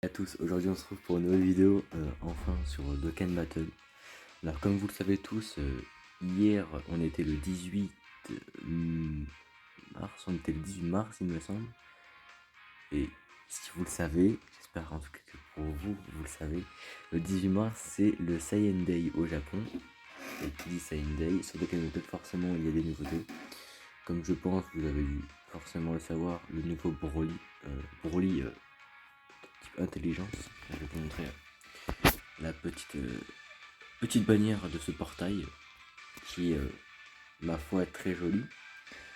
À tous, aujourd'hui on se retrouve pour une nouvelle vidéo, enfin sur Dokkan Battle. Alors comme vous le savez tous, hier on était le 18 mars, il me semble. Et si vous le savez, j'espère en tout cas que pour vous, vous le savez, le 18 mars c'est le Saiyan Day au Japon. Et qui dit Saiyan Day, sur Dokkan Battle forcément il y a des nouveautés. Comme je pense vous avez dû forcément le savoir, le nouveau Broly type intelligence. Je vais vous montrer la petite bannière de ce portail qui est ma foi très jolie.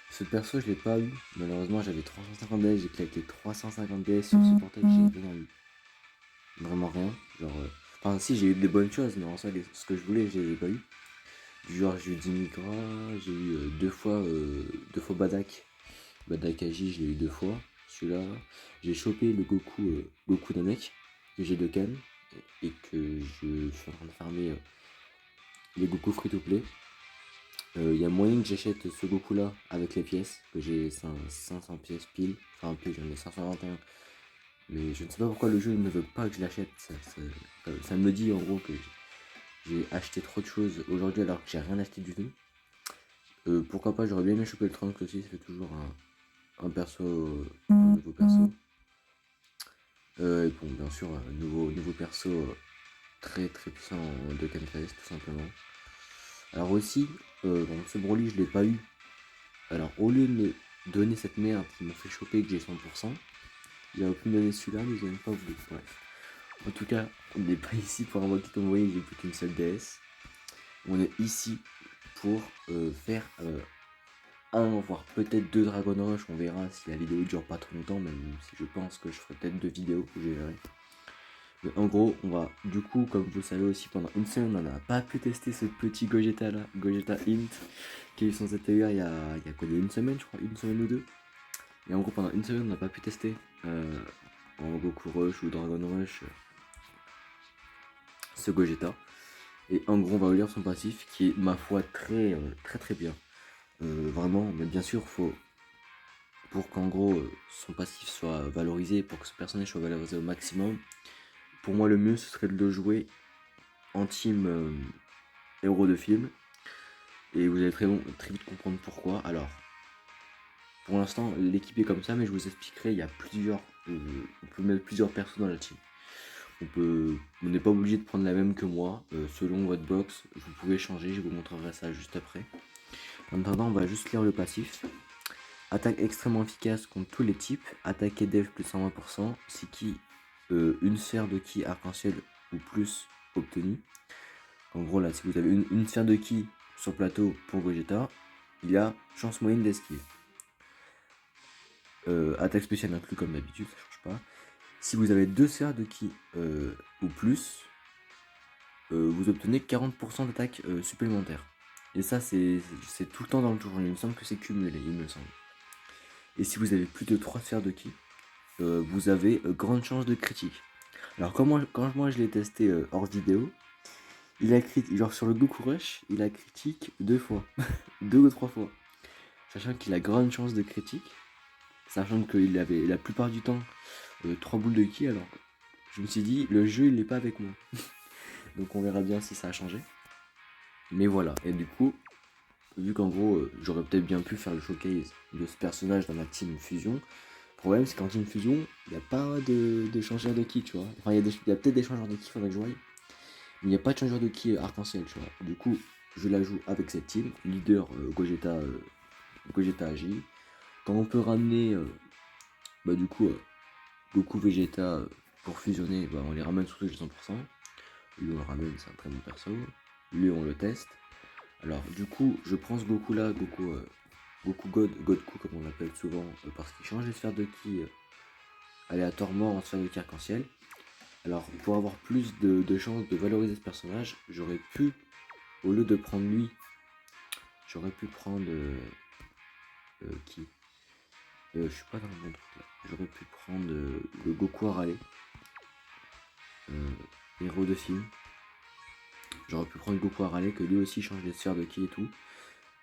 Ce perso je l'ai pas eu, malheureusement j'avais 350 DS, j'ai claqué 350 DS sur ce portail, j'ai rien eu. Vraiment rien, genre enfin si j'ai eu des bonnes choses mais en soi ce que je voulais je les ai pas eu. Du genre j'ai eu 10 Migra, j'ai eu deux fois Badak. Badak Agi je l'ai eu deux fois, celui-là. J'ai chopé le Goku Namek que j'ai de canne et que je suis en train de farmer les Goku free to play. Il y a moyen que j'achète ce Goku là avec les pièces, que j'ai 500 pièces pile, enfin pile j'en ai 521, mais je ne sais pas pourquoi le jeu ne veut pas que je l'achète, ça me dit en gros que j'ai acheté trop de choses aujourd'hui alors que j'ai rien acheté du tout. Pourquoi pas, j'aurais bien aimé choper le Trunks aussi, ça fait toujours un perso, un nouveau perso. Et bon bien sûr, nouveau perso très puissant de Canfest tout simplement. Alors aussi, ce Broly je l'ai pas eu. Alors au lieu de me donner cette merde qui m'a fait choper que j'ai 100%, il aurait pu me donner celui-là mais ils n'ont pas voulu. Bref. En tout cas, on n'est pas ici pour invoquer comme vous voyez, j'ai plus qu'une seule DS. On est ici pour faire un voire peut-être deux Dragon Rush, on verra si la vidéo dure pas trop longtemps, même si je pense que je ferai peut-être deux vidéos, je verrai. Mais en gros, on va, du coup, comme vous le savez aussi, pendant une semaine, on n'a pas pu tester ce petit Gogeta là, Gogeta Int, qui a eu son ZTR il y a quoi, il y a une semaine, je crois, une semaine ou deux. Et en gros, pendant une semaine, on n'a pas pu tester en Goku Rush ou Dragon Rush ce Gogeta. Et en gros, on va lire son passif qui est, ma foi, très bien. Vraiment, mais bien sûr, faut pour qu'en gros son passif soit valorisé, pour que ce personnage soit valorisé au maximum. Pour moi, le mieux ce serait de le jouer en team héros de film. Et vous allez très vite comprendre pourquoi. Alors, pour l'instant, l'équipe est comme ça, mais je vous expliquerai. Il y a plusieurs. On peut mettre plusieurs persos dans la team. On n'est pas obligé de prendre la même que moi. Selon votre box, vous pouvez changer. Je vous montrerai ça juste après. En attendant, on va juste lire le passif. Attaque extrêmement efficace contre tous les types. Attaque et def plus 120%. C'est qui une sphère de ki arc-en-ciel ou plus obtenue. En gros, là, si vous avez une sphère de ki sur plateau pour Gogeta, il a chance moyenne d'esquive. Attaque spéciale inclus comme d'habitude, ça change pas. Si vous avez deux sphères de ki ou plus, vous obtenez 40% d'attaque supplémentaire. Et ça, c'est tout le temps dans le tour. Il me semble que c'est cumulé, il me semble. Et si vous avez plus de 3 sphères de ki, vous avez grande chance de critique. Alors quand moi je l'ai testé hors vidéo, il a critique, genre sur le Goku Rush, il a critique 2 fois, 2 ou 3 fois. Sachant qu'il a grande chance de critique, sachant qu'il avait la plupart du temps 3 boules de ki, alors je me suis dit, le jeu il n'est pas avec moi. Donc on verra bien si ça a changé. Mais voilà, et du coup, vu qu'en gros j'aurais peut-être bien pu faire le showcase de ce personnage dans ma team fusion. Le problème c'est qu'en team fusion, il n'y a pas de changeur de ki, tu vois. Enfin, il y a peut-être des changeurs de ki, faudrait que je voie. Mais il n'y a pas de changeur de ki arc-en-ciel, tu vois. Du coup, je la joue avec cette team. Leader Gogeta Agi. Quand on peut ramener Goku Vegeta pour fusionner, on les ramène surtout j'ai 100%. Lui on le ramène, c'est un très bon perso. Lui on le teste. Alors du coup, je prends ce Goku là, Goku Godku comme on l'appelle souvent, parce qu'il change les sphères de ki aléatoirement en sphère de ki arc-en-ciel. Alors pour avoir plus de chances de valoriser ce personnage, j'aurais pu, au lieu de prendre lui, j'aurais pu prendre qui je suis pas dans le bon truc là. J'aurais pu prendre le Goku Arale, héros de film. J'aurais pu prendre Goku Arale, que lui aussi change les sphères de ki et tout.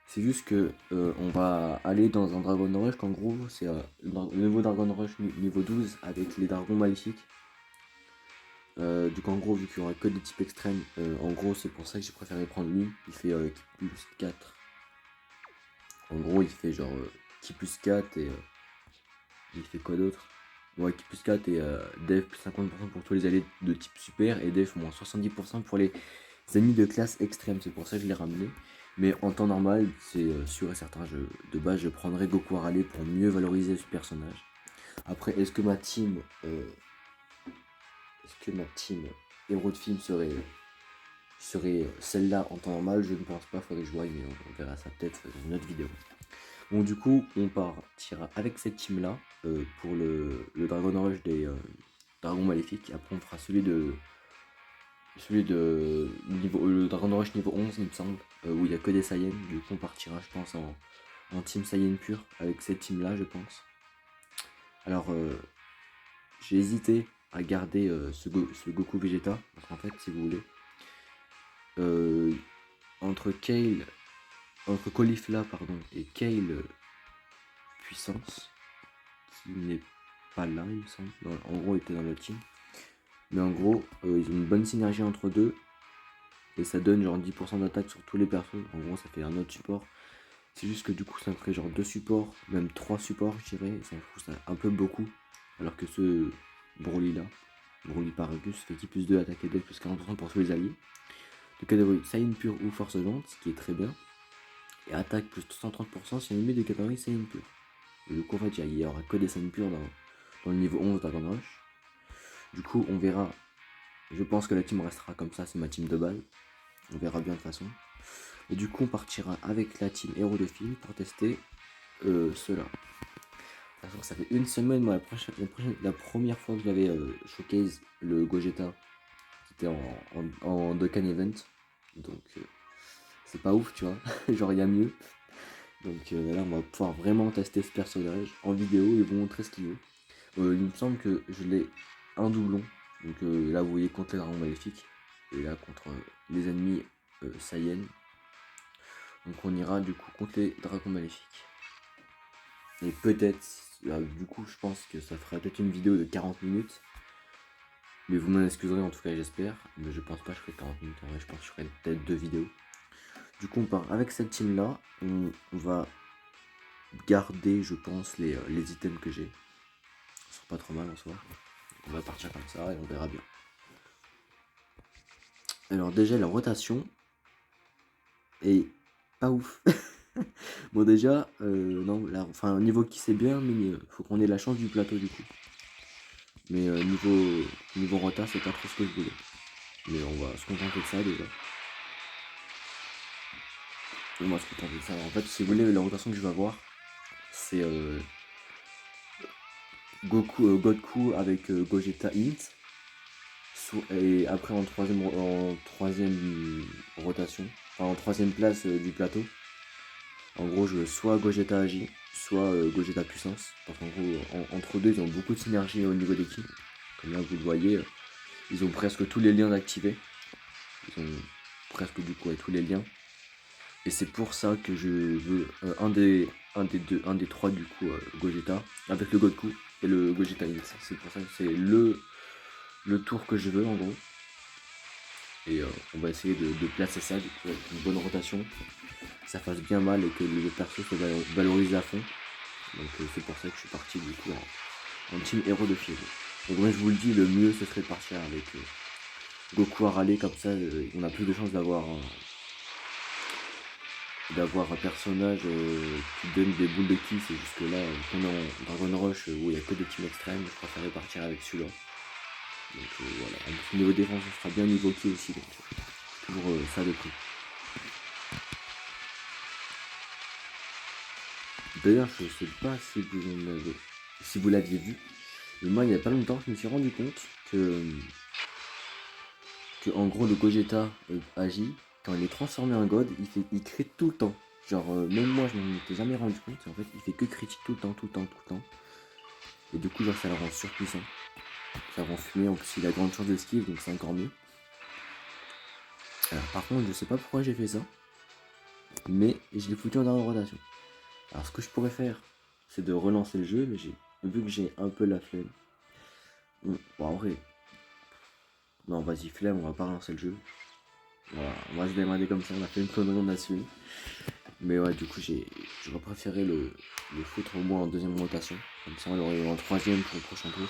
C'est juste que on va aller dans un Dragon Rush, qu'en gros c'est le nouveau Dragon Rush niveau 12 avec les dragons maléfiques. Du coup en gros vu qu'il y aura que des types extrêmes, en gros c'est pour ça que j'ai préféré prendre lui. Il fait qui plus 4. En gros il fait genre qui plus 4 et il fait quoi d'autre? Ouais, qui plus 4 et Dev plus 50% pour tous les alliés de type super et Dev moins 70% pour les ennemis de classe extrême. C'est pour ça que je l'ai ramené. Mais en temps normal, c'est sûr et certain, de base je prendrai Goku Harale pour mieux valoriser ce personnage. Après, est-ce que ma team héros de film serait celle-là en temps normal? Je ne pense pas, faudrait que je voie, mais on verra ça peut-être dans une autre vidéo. Bon du coup on partira avec cette team là pour le Dragon Rush des Dragons Maléfiques. Après on fera celui de niveau, le Dragon Rush niveau 11 il me semble, où il n'y a que des Saiyans. Du coup on partira je pense en team Saiyan pur avec cette team là je pense. Alors j'ai hésité à garder ce Goku Vegeta, parce qu'en fait si vous voulez, entre Caulifla pardon et Kale puissance, qui n'est pas là il me semble, en gros il était dans le team, mais en gros ils ont une bonne synergie entre deux et ça donne genre 10% d'attaque sur tous les persos. En gros ça fait un autre support, c'est juste que du coup ça me ferait genre 2 supports, même 3 supports je dirais, et ça me fout ça un peu beaucoup, alors que ce Broly là, Broly Paragus fait qui plus 2 attaque et dev plus 40% pour tous les alliés de catégorie Saiyan pur ou force vente, ce qui est très bien, et attaque plus 130% si ennemi de catégorie Saiyan pur. Et du coup en fait il y aura que des Saiyan purs dans le niveau 11 Dragon Rush. Du coup on verra, je pense que la team restera comme ça, c'est ma team de balle, on verra bien de toute façon. Et du coup on partira avec la team héros de film pour tester ceux-là. De toute façon ça fait une semaine, moi la première fois que j'avais showcase le Gogeta, c'était en Dokkan Event, donc c'est pas ouf tu vois, genre il y a mieux. Donc là on va pouvoir vraiment tester ce personnage en vidéo et vous montrer ce qu'il veut. Il me semble que je l'ai un doublon, donc là vous voyez contre les dragons maléfiques, et là contre les ennemis Saiyan. Donc on ira du coup contre les dragons maléfiques. Et peut-être, du coup je pense que ça fera peut-être une vidéo de 40 minutes. Mais vous m'en excuserez en tout cas j'espère. Mais je pense pas que je ferai 40 minutes, en vrai je pense que je ferai peut-être 2 vidéos. Du coup on part avec cette team là, on va garder je pense les items que j'ai. Ils sont pas trop mal en soi. On va partir comme ça et on verra bien. Alors déjà la rotation est pas ouf. Bon déjà, non, là, enfin niveau qui c'est bien, mais faut qu'on ait la chance du plateau du coup. Mais niveau rota c'est pas trop ce que je voulais. Mais on va se contenter de ça déjà. On va se contenter de ça. En fait si vous voulez la rotation que je vais avoir, c'est Goku avec Gogeta Int. Et après en troisième rotation, enfin en troisième place du plateau, en gros je veux soit Gogeta Agi, soit Gogeta Puissance, parce qu'en gros entre deux ils ont beaucoup de synergie au niveau des ki. Comme là vous le voyez, ils ont presque tous les liens activés, ils ont presque du coup tous les liens, et c'est pour ça que je veux un des trois du coup Gogeta, avec le Goku et le Gogeta Int. C'est pour ça que c'est le tour que je veux en gros. Et on va essayer de placer ça, du coup, avec une bonne rotation, que ça fasse bien mal et que le perso soit valorisé à fond. Donc c'est pour ça que je suis parti du coup en team héros de film. Donc moi je vous le dis, le mieux ce serait de partir avec Goku à râler, comme ça on a plus de chances d'avoir un personnage qui donne des boules de ki. C'est juste que là, on est en Dragon Rush où il n'y a que des teams extrêmes, je préférais partir avec celui-là. Donc voilà, en plus niveau défense on sera bien niveau ki aussi, donc toujours ça de prix. D'ailleurs, je sais pas si vous l'aviez vu, mais moi il n'y a pas longtemps, je me suis rendu compte que en gros le Gogeta agit, quand il est transformé en God, il crée tout le temps. Genre même moi je m'en étais jamais rendu compte, en fait il fait que critique tout le temps, tout le temps, tout le temps. Et du coup genre ça le rend surpuissant. Ça rend fumé, en plus il a grande chance d'esquive, donc c'est encore mieux. Alors par contre je sais pas pourquoi j'ai fait ça, mais je l'ai foutu en dernière rotation. Alors ce que je pourrais faire, c'est de relancer le jeu, mais vu que j'ai un peu la flemme. Bon, en vrai, Non, vas-y, flemme, on va pas relancer le jeu. Voilà, on va se démerder comme ça, on a fait une connerie, on a su. Mais ouais, du coup, j'aurais préféré le foutre au moins en deuxième rotation. Comme ça, on l'aurait eu en troisième pour le prochain tour.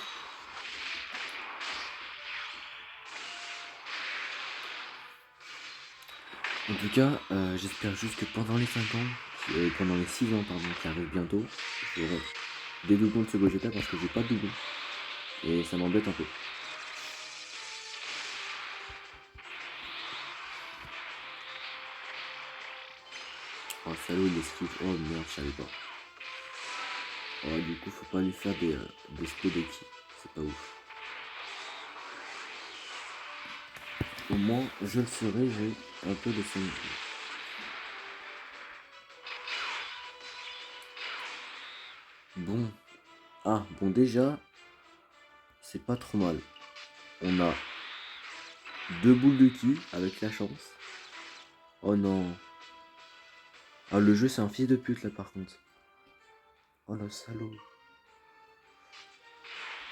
En tout cas, j'espère juste que pendant les 5 ans, pendant les 6 ans, pardon, qui arrivent bientôt, j'aurai des doublons de ce Gogeta parce que j'ai pas de doublons. Et ça m'embête un peu. Oh, salaud, il esquive. Oh merde, je savais pas. Oh, du coup, faut pas lui faire des Spodeki. C'est pas ouf. Au moins, je le serai, j'ai un peu de son. Bon. Ah, bon, déjà, c'est pas trop mal. On a 2 boules de ki avec la chance. Oh non. Ah, le jeu, c'est un fils de pute là par contre. Oh le salaud.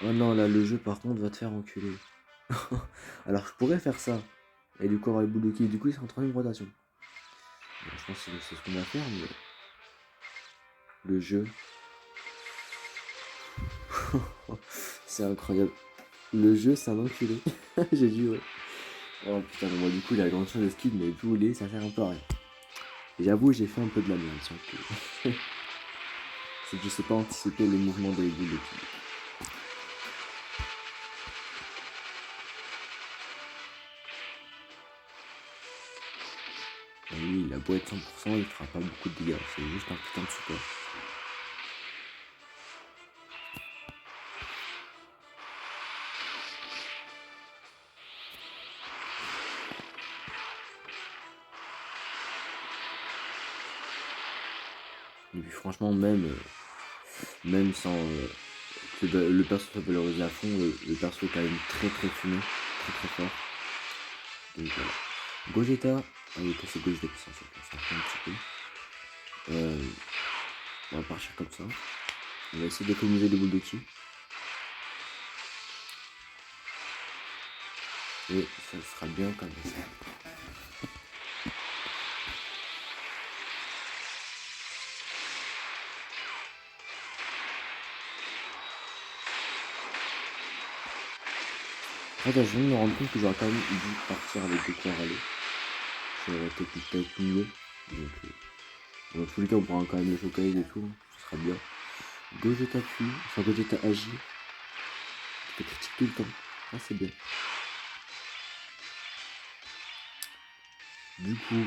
Oh non, là, le jeu par contre va te faire enculer. Alors, je pourrais faire ça. Et du coup, avoir les boules de ki. Du coup, il sera en troisième rotation. Bon, je pense que c'est ce qu'on va faire, mais. Le jeu. C'est incroyable. Le jeu, c'est un enculé. J'ai dit, ouais. Oh putain, mais moi, du coup, il a la grande chose de skid, mais tout les, ça sert un peu à rien. Et j'avoue, j'ai fait un peu de la merde sur le coup. C'est que je sais pas anticiper les mouvements des boules de ki. Lui, il a beau être 100%, il fera pas beaucoup de dégâts. C'est juste un putain de support. Et puis franchement, même sans que le perso soit valorisé à fond, le perso est quand même très très fumé, très très fort. Donc voilà. Gogeta, c'est Gogeta qui s'en sort, ça fait un petit peu. On va partir comme ça. On va essayer d'économiser les boules de ki. Et ça sera bien comme ça. Attends, je viens de me rendre compte que j'aurais quand même dû partir avec des corps aller. J'aurais été peut-être mieux. Donc, dans tous les cas, on prendra quand même le Shockwave et tout. Ce sera bien. Gogeta Q, enfin Gogeta agit. Tu peux critiquer tout le temps. Ah, c'est bien. Du coup,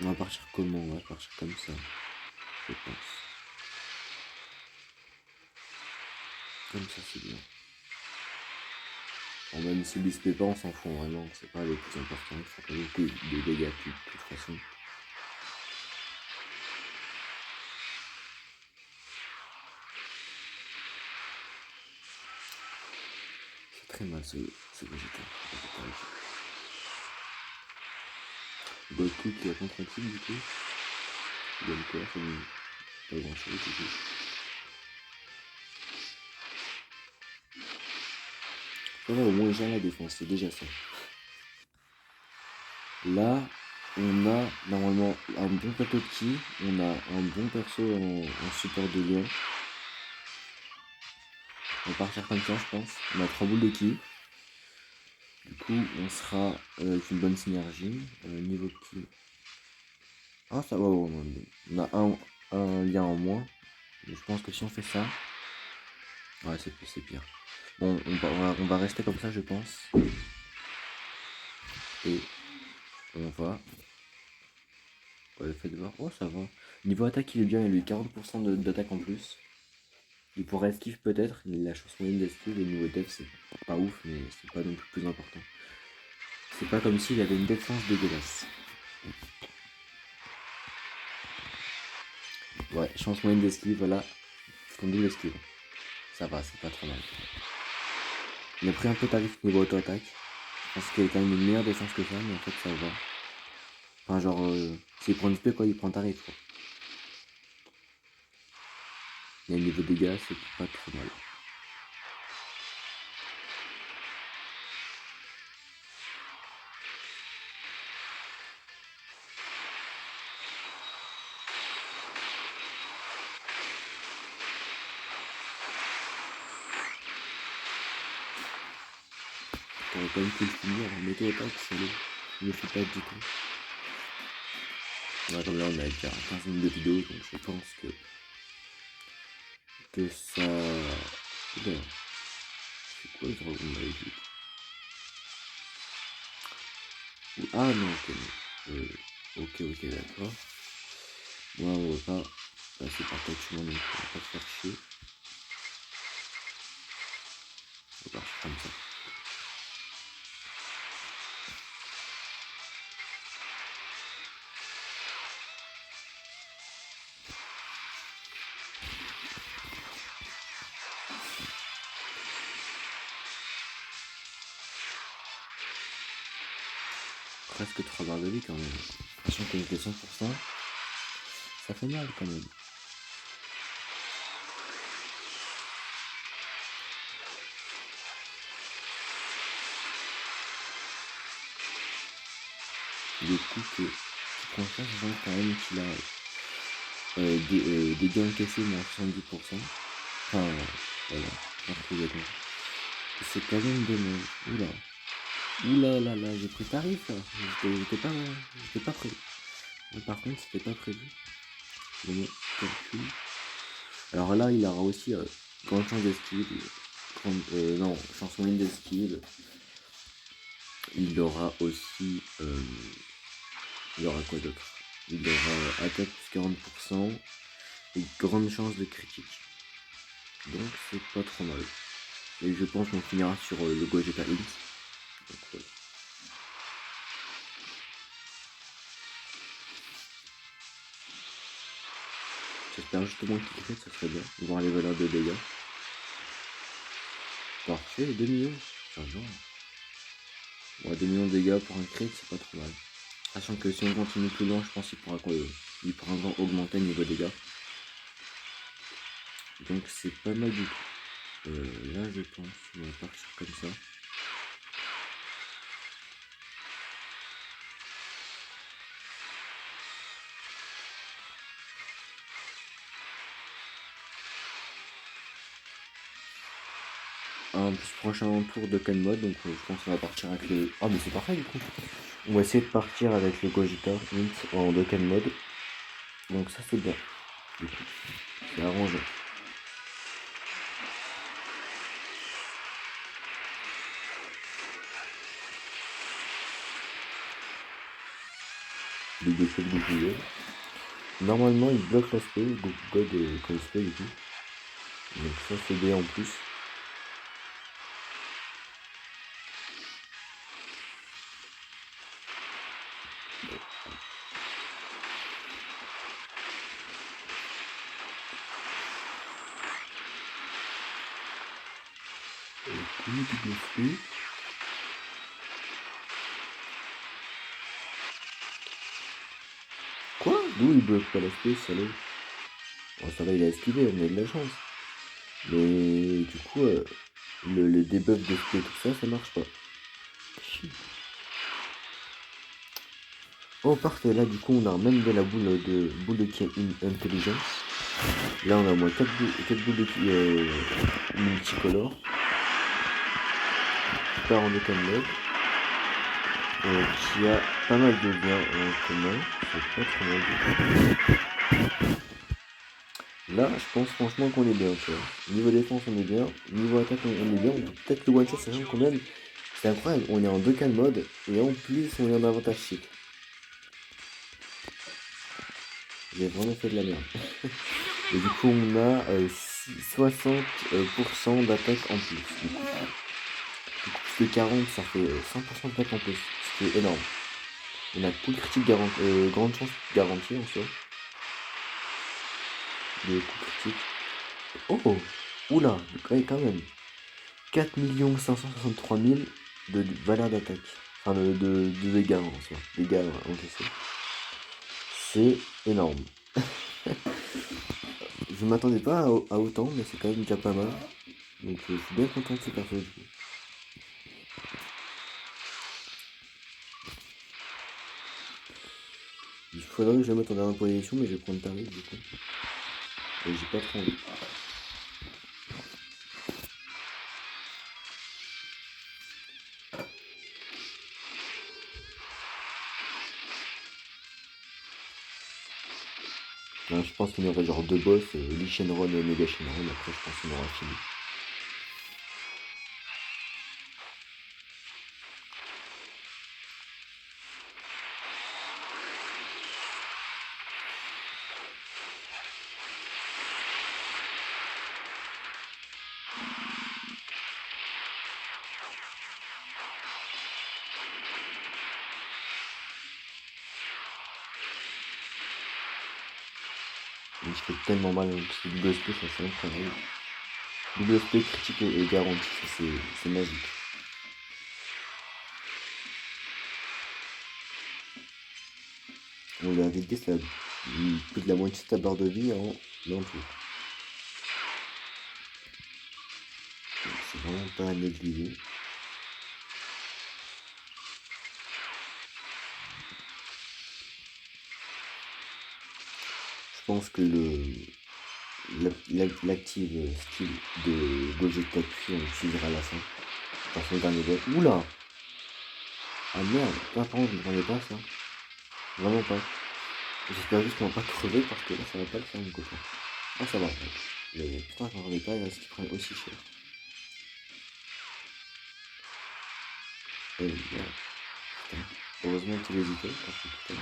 on va partir comment? On va partir comme ça, je pense. Comme ça, c'est bien. Bon, même si l'ISP pas, on s'en fout vraiment. C'est pas le plus important. Il faut pas beaucoup de dégâts de toute façon. C'est très mal ce Vegeta. Goku qui est contre-type du coup. Il donne quoi? Ça donne pas grand chose du coup. Ça va, au moins j'ai la défense, c'est déjà ça. Là, on a normalement un bon plateau de ki, on a un bon perso en support de lion. On va partir comme ça, je pense. On a 3 boules de ki. Du coup, on sera avec une bonne synergie. Niveau ki. Ah, ça va, on a un lien en moins. Mais je pense que si on fait ça. Ouais, c'est pire. Bon, on va rester comme ça, je pense. Et on va. Ouais, faites voir. Oh, ça va. Niveau attaque, il est bien, il a eu 40% d'attaque en plus. Il pourrait esquive peut-être, il a la chance moyenne d'esquive. Et niveau def, c'est pas ouf, mais c'est pas non plus important. C'est pas comme s'il avait une défense dégueulasse. Ouais, chance moyenne d'esquive, voilà. Qu'on double esquive. Ça va, c'est pas trop mal. Il a pris un peu tarif niveau auto-attaque. Je pense qu'il a quand même une meilleure défense que ça, mais en fait ça va. Enfin genre, s'il prend du P quoi, il prend tarif quoi. Mais niveau dégâts, c'est pas trop mal. T'aurais quand même pu le finir, mais toi pas que c'est je le fais pas du tout. Ouais, comme là on a déjà 15 minutes de vidéo, donc je pense que ça... Oula, c'est quoi le dragon maléfique? Ah non, ok. Ok, d'accord. Moi, on va pas passer par touchement, donc on va pas se faire chier. On va partir comme ça. Presque 3 barres de vie quand même. Sachant que j'étais 100%, ça fait mal quand même. Du coup, que tu prends ça, sachant quand même qu'il a des gains cassés mais à 70%. Enfin, voilà, c'est quand même dommage. Oula. Oula là là, j'ai pris tarif là. J'étais pas prévu. Mais par contre, c'était pas prévu. Bon, calcul. Alors là, il aura aussi grande chance d'esquive. Non, chance moyenne d'esquive. Il aura aussi. Il aura quoi d'autre? Il aura attaque plus 40% et grande chance de critique. Donc c'est pas trop mal. Et je pense qu'on finira sur le Gogeta Int. Donc voilà. J'espère justement qu'il fait, ça serait bien. Voir les valeurs de dégâts. Parfait, 2 millions. Genre. Ouais, 2 millions de dégâts pour un crit, c'est pas trop mal. Sachant que si on continue plus loin, je pense qu'il pourra encore augmenter le niveau dégâts. Donc c'est pas mal du tout. Là je pense qu'on va partir comme ça. Un prochain tour de Ken mode, donc je pense qu'on va partir avec le... Ah mais c'est parfait du coup. On va essayer de partir avec le Gogeta Int en Dokkan mode. Donc ça c'est bien. Du coup, c'est arrangé. Le défaut de bouclier. Normalement il bloque l'aspect, God cosplay du coup. Donc ça c'est bien en plus. Quoi? D'où il bloque pas l'aspect, salaud? Bon, ça va, il a esquivé, on a de la chance. Mais du coup, le debuff de spé, tout ça, ça marche pas. Oh parfait, là du coup on a même de la boule de intelligence. Là on a au moins 4 boules de multicolores. Par en Dokkan mode. Qui a pas mal de biens en commun. C'est pas trop mal du tout. Là je pense franchement qu'on est bien, tu vois. Niveau défense on est bien. Niveau attaque on est bien. On peut peut-être le one shot sachant quand même. C'est incroyable, on est en Dokkan mode et en plus on est en avantage cycle. J'ai vraiment fait de la merde. Et du coup, on a 60% d'attaque en plus. Du coup, plus de 40, ça fait 100% d'attaque en plus. Ce qui est énorme. On a coup critique grande chance garantie en soi. De coup critique. Oh! Oula! Quand même. 4 563 000 de valeur d'attaque. Enfin, de dégâts en soi. Dégâts encaissés. C'est énorme. Je m'attendais pas à autant, mais c'est quand même déjà pas mal. Donc je suis bien content de ce perso du coup. Il faudrait que je le mette en dernière position, mais je vais prendre tarif du coup. Et j'ai pas trop envie. Ouais, je pense qu'il y aurait genre deux boss, Lee Shenron et Mega Shenron, après je pense qu'on aura fini. Il se fait tellement mal, hein, parce que double SP, ça c'est incroyable. Double SP critique et garanti, ça c'est magique. On lui a réduit plus de la moitié de sa barre de vie en tout. C'est vraiment pas à négliger. Je pense que l'active skill de Gogeta Q, on l'utilisera à la fin. Dans son dernier boss. Oula! Ah merde! Ah, par contre, je ne m'attendais pas à ça. Vraiment pas. J'espère juste qu'on va pas crever parce que là, ça va pas le faire, mon copain. Ah, ça va. Mais putain, je m'en rendais pas, il reste qu'ils prennent aussi cher. Et merde. Putain. Heureusement qu'il hésitait parce que putain.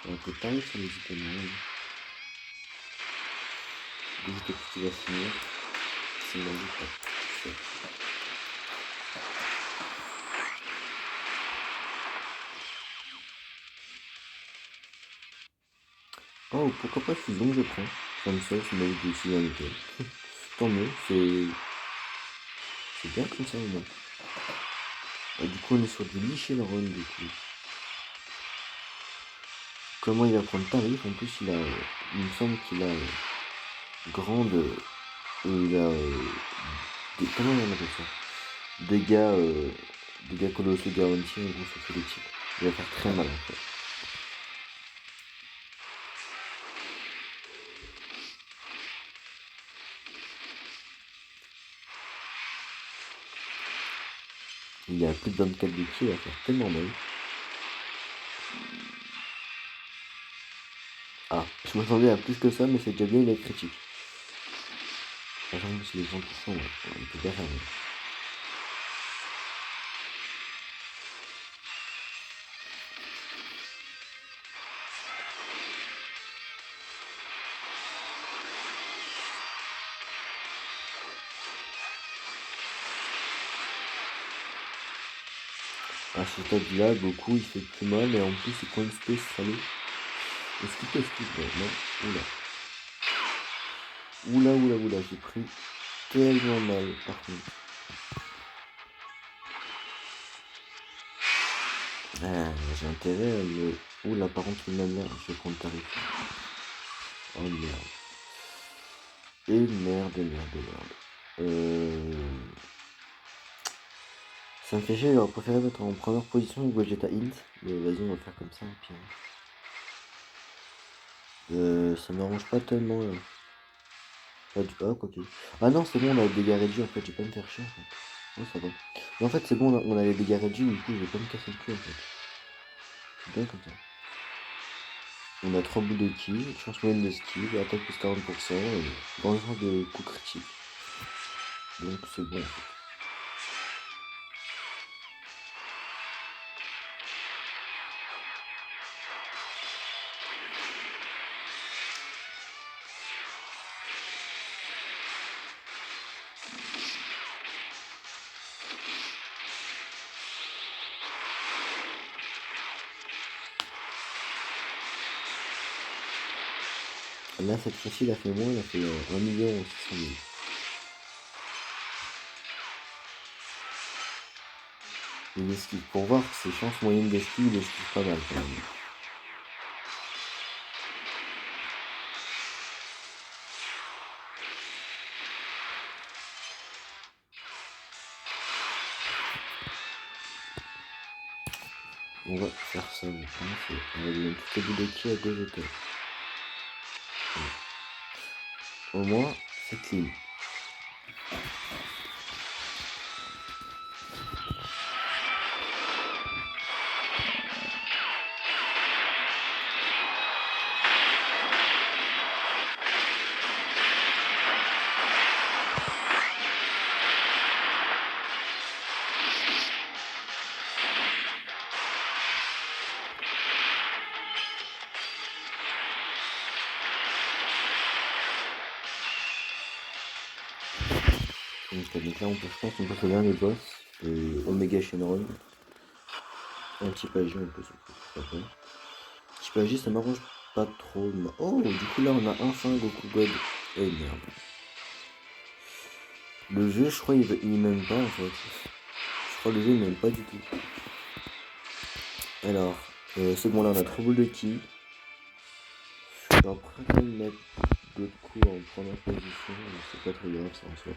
On peut pas aller sur les étonnements. Gogeta Q qui va finir. C'est magique. Oh, pourquoi pas fusion, je prends. Comme ça, je mérite de fusion avec elle. Tant mieux, c'est bien comme ça au moins. Et du coup, on est sur du Lee Shenron, du coup. Comment il va prendre tarif? En plus, il me semble qu'il a grande. Il a. Comment on appelle ça? Dégâts colossaux garantis, en gros, sur tous les types. Il va faire très mal en fait. Il a plus de 24 de ki, il va faire tellement mal. Ah, je m'attendais à plus que ça, mais c'est déjà bien, il est critique. Par exemple, si les 100%, ouais, il peut pas faire mieux. À ce stade-là, Goku il fait plus mal et en plus il prend une space salée. Est-ce qu'il peut esquiver? Non. Oula, j'ai pris tellement mal par contre. Ah, j'ai intérêt à me... Oula, par contre, il m'a merde, je vais prendre tarif. Oh merde. Et merde. Ça me fait chier, j'aurais préféré mettre en première position Gogeta Int. Mais vas-y, on va faire comme ça, puis... ça m'arrange pas tellement là. Pas du tout, quoi. Ah non, c'est bon, on a les dégâts réduits en fait, je vais pas me faire chier en fait. Oh, ça va. Mais en fait, c'est bon, on a les dégâts réduits, du coup, je vais pas me casser le cul en fait. C'est bien comme ça. On a 3 bouts de ki, chance moyenne de skill, attaque plus 40%, et grand genre de coup critique. Donc c'est bon en fait. Là, cette fois-ci, il a fait moins, il a fait 1 600 000. Il esquive. Pour voir ses chances moyennes d'esquive, il esquive pas mal quand même. On va faire ça, je pense. On va donner tout le bout de ki à Gogeta. Au moins, c'est clean. Donc là, je pense qu'on peut faire bien les boss. Omega Shenron. Anti-Pagi, on peut se faire. Anti-Pagi, ça m'arrange pas trop. Oh, du coup, là, on a enfin Goku God. Eh merde. Le jeu, je crois, il m'aime pas en fait. Je crois que le jeu, il m'aime pas du tout. Alors, second là, on a trop boule de ki. Je vais après quand même mettre d'autres coups en première position, mais c'est pas très grave ça en soi.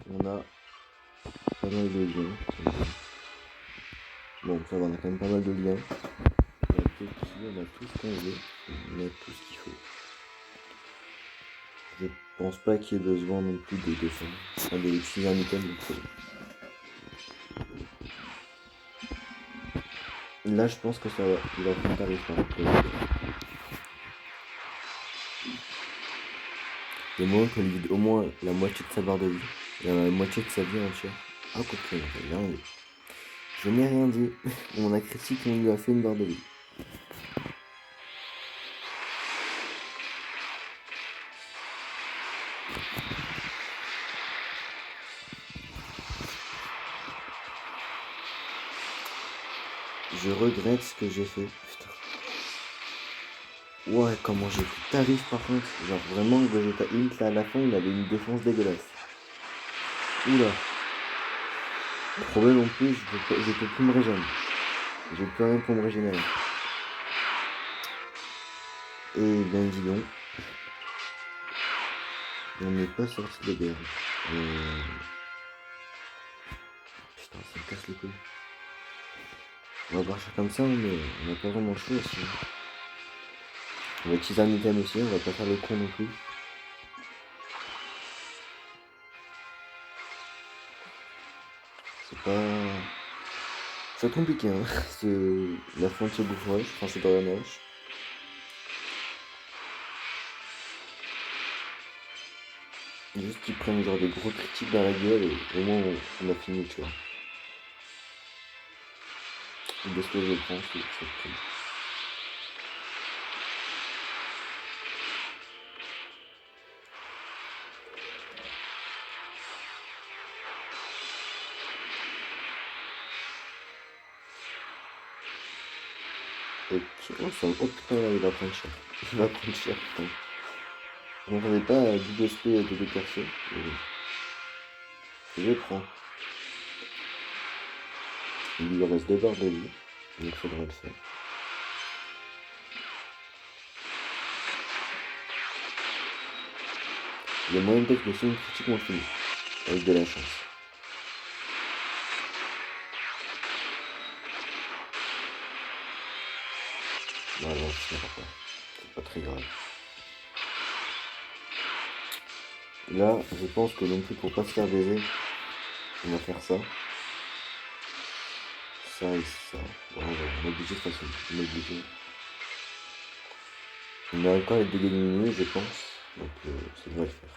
On a pas mal de liens. Bon, ça va, on a quand même pas mal de liens. On a tout ce qu'on veut. On a tout ce qu'il faut. Je pense pas qu'il y ait besoin non plus de défendre. Enfin, de finir un item, donc là, je pense que ça va. Il va prendre tarif par contre. Le moment qu'on lui vide au moins la moitié de sa barre de vie, la moitié de sa vie entière. Ah, quoi que, j'ai rien dit. Je n'ai rien dit. On a critique, on lui a fait une barre de vie. Je regrette ce que j'ai fait. Putain. Ouais, comment j'ai pris tarif par contre. Genre vraiment, Vegeta Int là à la fin, il avait une défense dégueulasse. Oula. Le problème en plus, je peux plus me régénérer. J'ai plus rien pour me régénérer. Et bien dis donc. On n'est pas sorti de l'auberge. Putain, ça me casse le couilles. On va partir comme ça, mais on n'a pas vraiment le choix aussi. On va utiliser un item aussi, on va pas faire le con non plus. C'est pas... C'est compliqué, hein, la fin de ce Bouffe Rush, enfin c'est Dorian Rush. Juste qu'ils prennent genre des gros critiques dans la gueule et au moins on a fini, tu vois. De ce que je prends, c'est cool. Oh putain, là, il va prendre cher. Il va prendre cher, putain. Je m'attendais pas à double SP et double perso. Je prends. Il lui reste 2 barres de vie. Donc il faudra le faire. Il y a moyen peut-être que c'est une critique on finit. Avec de la chance. Non, non, je ne pas. C'est pas très grave. Là, je pense que non plus pour pas se faire baiser, on va faire ça. Ça et ça. Ouais, on est obligé de toute façon. On est obligé. On a encore les dégâts diminués, je pense. Donc ça devrait le faire.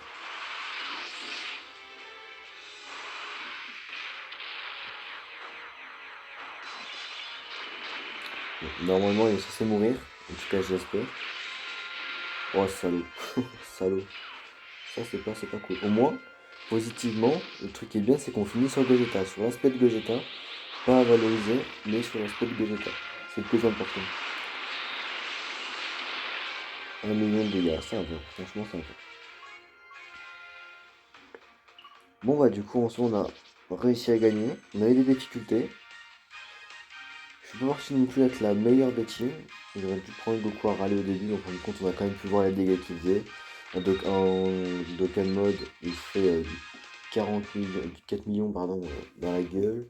Bon, normalement, il est censé mourir. En tout cas, j'espère. Oh, salaud. Salaud. Ça, c'est pas cool. Au moins, positivement, le truc qui est bien, c'est qu'on finit sur Gogeta. Sur l'aspect de Gogeta. Pas à valoriser, mais sur l'aspect de Gogeta. C'est le plus important. 1 million de dégâts, ça va. Franchement, ça va. Bon, bah, du coup, en soi, on a réussi à gagner. On a eu des difficultés. Je suis pas parti non plus avec la meilleure des teams. J'aurais dû prendre Goku à râler au début, donc en fin de compte, on a quand même pu voir les dégâts qu'il faisait. En Dokkan mode, il fait 4 millions pardon, dans la gueule.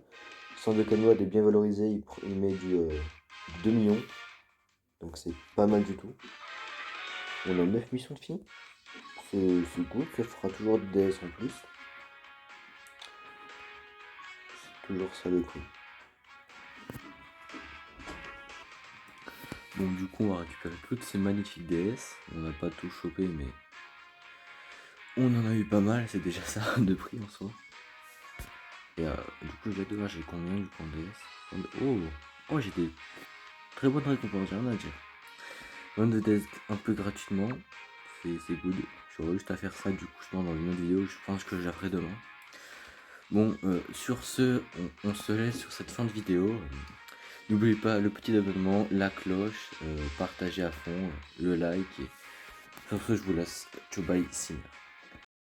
Sans Dokkan mode est bien valorisé, il met du 2 millions. Donc c'est pas mal du tout. On a 9 missions de fini. C'est good, ça fera toujours des DS en plus. C'est toujours ça le coup. Donc du coup on va récupérer toutes ces magnifiques DS. On n'a pas tout chopé mais on en a eu pas mal, c'est déjà ça de prix en soi. Et du coup j'ai devoir j'ai combien du coup en DS. Oh j'ai des très bonnes récompenses, j'ai rien à dire. 22 DS un peu gratuitement, c'est good. J'aurais juste à faire ça du coup je pense dans une autre vidéo, je pense que je la ferai demain. Bon, sur ce, on se laisse sur cette fin de vidéo. N'oubliez pas le petit abonnement, la cloche, partagez à fond, le like. Et sur ce, je vous laisse. Ciao, bye, Simmer.